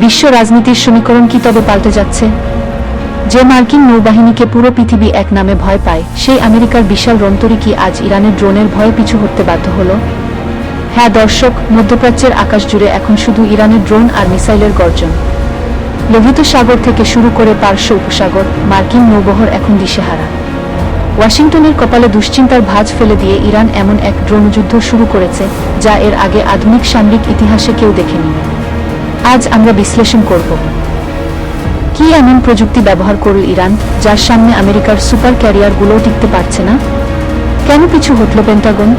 বিশ্ব রাজনীতির সমীকরণ কি তবে পাল্টে যাচ্ছে? যে মার্কিন নৌবাহিনীকে পুরো পৃথিবী এক নামে ভয় পায়, সেই আমেরিকার বিশাল রণতরী কি আজ ইরানের ড্রোনের ভয়ে পিছু হটতে বাধ্য হল? হ্যাঁ দর্শক, মধ্যপ্রাচ্যের আকাশ জুড়ে এখন শুধু ইরানের ড্রোন আর মিসাইলের গর্জন। লোহিত সাগর থেকে শুরু করে পারস্য উপসাগর, মার্কিন নৌবহর এখন দিশেহারা। ওয়াশিংটনের কপালে দুশ্চিন্তার ভাঁজ ফেলে দিয়ে ইরান এমন এক ড্রোনযুদ্ধ শুরু করেছে যা এর আগে আধুনিক সামরিক ইতিহাসে কেউ দেখেনি। আজ আমরা বিশ্লেষণ করব কি এমন প্রযুক্তি ব্যবহার করল ইরান, যার সামনে আমেরিকার সুপার ক্যারিয়ারগুলোও টিকতে পারছে না। কেন পিছু হটল পেন্টাগন?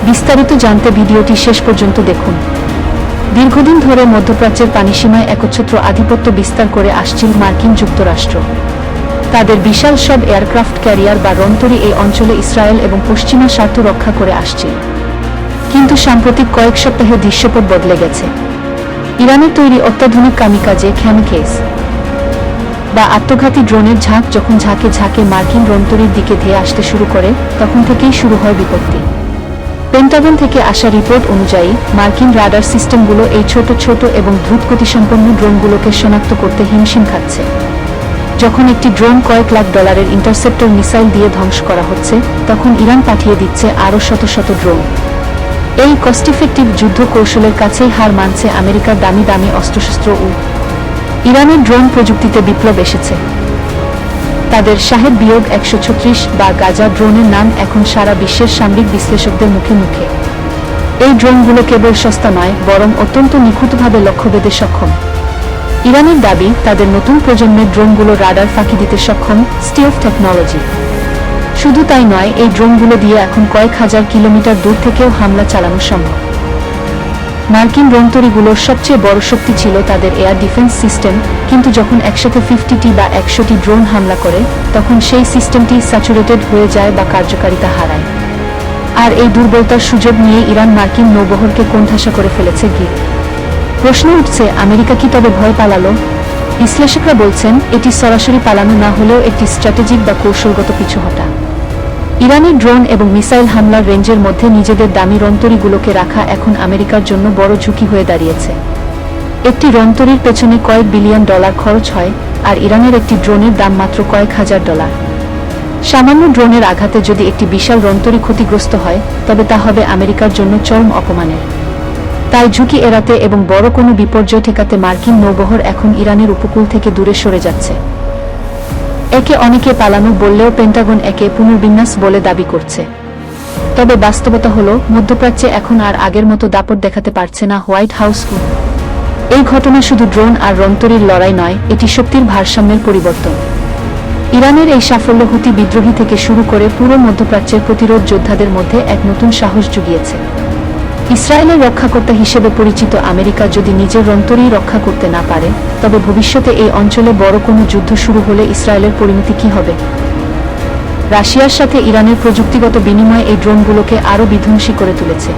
বিস্তারিত জানতে ভিডিওটি শেষ পর্যন্ত দেখুন। দীর্ঘদিন ধরে মধ্যপ্রাচ্যের পানিসীমায় একচ্ছত্র আধিপত্য বিস্তার করে আসছিল মার্কিন যুক্তরাষ্ট্র। তাদের বিশাল সব এয়ারক্রাফট ক্যারিয়ার বা রণতরী এই অঞ্চলে ইসরায়েল এবং পশ্চিমা স্বার্থ রক্ষা করে আসছিল। কিন্তু সাম্প্রতিক কয়েক সপ্তাহে দৃশ্যপট বদলে গেছে। ইরানের তৈরি অত্যাধুনিক কামিকাজে খ্যামিকেস বা আত্মঘাতী ড্রোনের ঝাঁক যখন ঝাঁকে ঝাঁকে মার্কিন রণতরীর দিকে ধেয়ে আসতে শুরু করে, তখন থেকেই শুরু হয় বিপত্তি। পেন্টাগন থেকে আসা রিপোর্ট অনুযায়ী মার্কিন রাডার সিস্টেমগুলো এই ছোট ছোট এবং দ্রুতগতিসম্পন্ন ড্রোনগুলোকে শনাক্ত করতে হিমশিম খাচ্ছে। যখন একটি ড্রোন কয়েক লাখ ডলারের ইন্টারসেপ্টর মিসাইল দিয়ে ধ্বংস করা হচ্ছে, তখন ইরান পাঠিয়ে দিচ্ছে আরও শত শত ড্রোন। এই কস্ট ইফেক্টিভ যুদ্ধ কৌশলের কাছেই হার মানছে আমেরিকার দামি দামি অস্ত্রশস্ত্র ও ইরানের ড্রোন প্রযুক্তিতে বিপ্লব এসেছে। তাদের শাহেদ বিয়োগ 136 বা গাজা ড্রোনের নাম এখন সারা বিশ্বের সামরিক বিশ্লেষকদের মুখে মুখে। এই ড্রোনগুলো কেবল সস্তা নয়, বরং অত্যন্ত নিখুঁতভাবে লক্ষ্যভেদে সক্ষম। ইরানের দাবি, তাদের নতুন প্রজন্মের ড্রোনগুলো রাডার ফাঁকি দিতে সক্ষম, স্টিলথ টেকনোলজি। শুধু তাই নয়, এই ড্রোনগুলো দিয়ে এখন কয়েক হাজার কিলোমিটার দূর থেকেও হামলা চালানো সম্ভব। মার্কিন রণতরীগুলোর সবচেয়ে বড় শক্তি ছিল তাদের এয়ার ডিফেন্স সিস্টেম, কিন্তু যখন একসাথে 50টি বা 100টি ড্রোন হামলা করে, তখন সেই সিস্টেমটি স্যাচুরেটেড হয়ে যায় বা কার্যকারিতা হারায়। আর এই দুর্বলতার সুযোগ নিয়ে ইরান মার্কিন নৌবহরকে কোণঠাসা করে ফেলেছে। প্রশ্ন উঠছে, আমেরিকা কি তবে ভয় পালালো? বিশ্লেষকরা বলছেন, এটি সরাসরি পালানো না হলেও একটি স্ট্র্যাটেজিক বা কৌশলগত পিছুহটা। ইরানের ড্রোন এবং মিসাইল হামলার রেঞ্জের মধ্যে নিজেদের দামি রণতরীগুলোকে রাখা এখন আমেরিকার জন্য বড় ঝুঁকি হয়ে দাঁড়িয়েছে। একটি রণতরীর পেছনে কয়েক বিলিয়ন ডলার খরচ হয়, আর ইরানের একটি ড্রোনের দাম মাত্র কয়েক হাজার ডলার। সামান্য ড্রোনের আঘাতে যদি একটি বিশাল রণতরী ক্ষতিগ্রস্ত হয়, তবে তা হবে আমেরিকার জন্য চরম অপমানের। তাই ঝুঁকি এড়াতে এবং বড় কোনো বিপর্যয় ঠেকাতে মার্কিন নৌবহর এখন ইরানের উপকূল থেকে দূরে সরে যাচ্ছে। একে অনেকে পালানো বললেও পেন্টাগন একে পুনর্বিন্যাস বলে দাবি করছে। তবে বাস্তবতা হলো, মধ্যপ্রাচ্যে এখন আর আগের মতো দাপট দেখাতে পারছে না হোয়াইট হাউস। এই ঘটনা শুধু ড্রোন আর রণতরীর লড়াই নয়, এটি শক্তির ভারসাম্যের পরিবর্তন। ইরানের এই সাফল্য হুতি বিদ্রোহী থেকে শুরু করে পুরো মধ্যপ্রাচ্যের প্রতিরোধ যোদ্ধাদের মধ্যে এক নতুন সাহস জুগিয়েছে। ইসরায়েলের রক্ষাকর্তা হিসেবে পরিচিত আমেরিকা যদি নিজের রণতরী রক্ষা করতে না পারে, তবে ভবিষ্যতে এই অঞ্চলে বড় কোনো যুদ্ধ শুরু হলে ইসরায়েলের পরিণতি কী হবে? রাশিয়ার সাথে ইরানের প্রযুক্তিগত বিনিময় এই ড্রোনগুলোকে আরও বিধ্বংসী করে তুলেছে।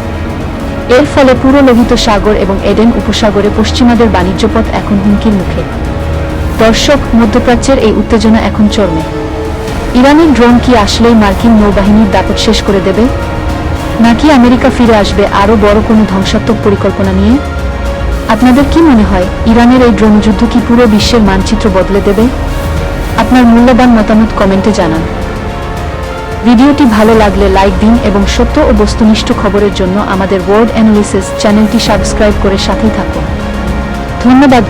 এর ফলে পুরো লোহিত সাগর এবং এডেন উপসাগরে পশ্চিমাদের বাণিজ্যপথ এখন হুমকির মুখে। দর্শক, মধ্যপ্রাচ্যের এই উত্তেজনা এখন চরমে। ইরানের ড্রোন কি আসলেই মার্কিন নৌবাহিনীর দাপট শেষ করে দেবে, নাকি আমেরিকা ফিরে আসবে আরও বড় কোনো ধ্বংসাত্মক পরিকল্পনা নিয়ে? আপনাদের কি মনে হয়, ইরানের এই ড্রোনযুদ্ধ কি পুরো বিশ্বের মানচিত্র বদলে দেবে? আপনার মূল্যবান মতামত কমেন্টে জানান। ভিডিওটি ভালো লাগলে লাইক দিন এবং সত্য ও বস্তুনিষ্ঠ খবরের জন্য আমাদের ওয়ার্ল্ড অ্যানালিসিস চ্যানেলটি সাবস্ক্রাইব করে সাথেই থাকুন। ধন্যবাদ।